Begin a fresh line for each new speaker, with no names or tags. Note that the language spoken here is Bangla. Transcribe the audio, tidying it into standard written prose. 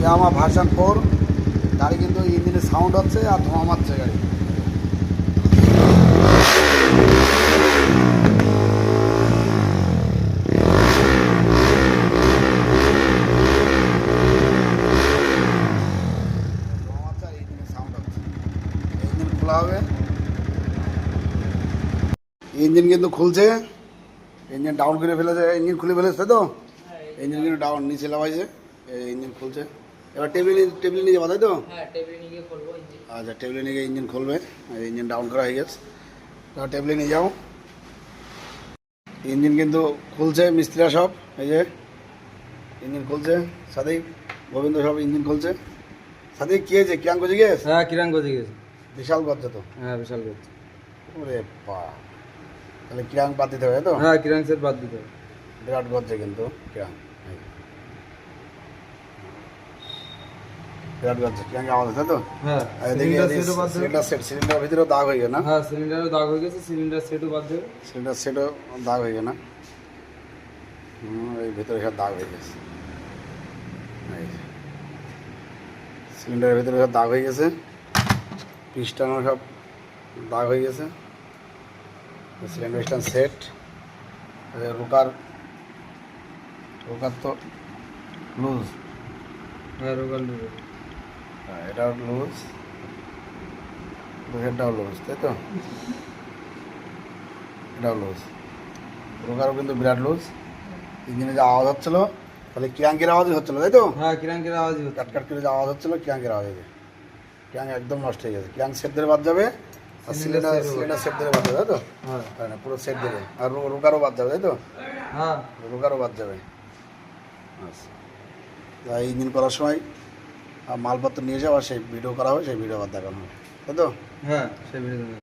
ইয়ামা ভার্সন 4 গাড়ি কিন্তু ইঞ্জিনের সাউন্ড হচ্ছে আর ধোঁয়া মারছে গাড়ি। ইঞ্জিন খোলা হবে, ইঞ্জিন কিন্তু খুলছে, ইঞ্জিন ডাউন করে ফেলেছে, ইঞ্জিন খুলে ফেলেছে তো, ইঞ্জিন কিন্তু ডাউন নিচে লাগাইছে, ইঞ্জিন খুলছে। এবার টেবিলে নিয়ে যাবো তাই তো? আচ্ছা, টেবিলে নিয়ে গিয়ে ইঞ্জিন খুলবে, ইঞ্জিন ডাউন করা হয়ে গেছে, এবার টেবিলে নিয়ে যাও। ইঞ্জিন কিন্তু খুলছে, মিস্ত্রিরা সব এই যে ইঞ্জিন খুলছে, সাদিক গোবিন্দ সব ইঞ্জিন খুলছে। সাদিক কি হয়েছে, কিরাং গজে গেছে?
হ্যাঁ, কিরাং গজে গেছে,
বিশাল গজ্জা তো।
হ্যাঁ বিশাল গজে।
ওরে পা, তাহলে কিরাং বাদ দিতে হবে তো?
হ্যাঁ, কিরাং সেট বাদ দিতে হবে।
বিরাট গজ্জে কিন্তু কিরাং, বিরাট গজ্জে কিরাং আওয়াজ আছে তো?
হ্যাঁ,
সিলিন্ডার ভিতরে দাগ হয়ে গেছে না?
হ্যাঁ, সিলিন্ডারও দাগ হয়ে গেছে, সিলিন্ডার সেটও বাদ দেবে।
সিলিন্ডার সেটও দাগ হয়ে গেছে না? এই ভিতরে সব দাগ হয়ে গেছে, সিলিন্ডারের ভিতরে সব দাগ হয়ে গেছে, পিস্টানো সব দাগ হয়ে গেছে। সিলিন্ডার স্ট্যান্ড সেট, রোটার তো লুজ,
হ্যাঁ রোগাল লুজ,
এটাও লুজ, হেডটাও লুজ তাই তো? এটাও লুজ, রোগারও কিন্তু বিরাট লুজ। ইঞ্জিনে যে আওয়াজ হচ্ছিল, তাহলে কিরাঙ্কের আওয়াজই হচ্ছিল তাই তো?
হ্যাঁ কিরাঙ্কের আওয়াজই হচ্ছে।
কাটকাট করে যে আওয়াজ হচ্ছিল কিরাঙ্কের আওয়াজ হয়েছে। কিরাং একদম নষ্ট হয়ে গেছে, কিরাং সেট ধরে বাদ যাবে, আর সিলিন্ডার সেট ধরে বাদ যাবে তাই তো?
হ্যাঁ
তাই না, পুরো সেট ধরে, আর রোগারও বাদ যাবে তাই তো?
হ্যাঁ,
রোগারও বাদ যাবে। আচ্ছা, তাই ইঞ্জিন করার সময় মালপত্র নিয়ে যাওয়া, সেই ভিডিও করা হবে, সেই ভিডিও আবার দেখানো হবে তাই তো?
হ্যাঁ সেই ভিডিও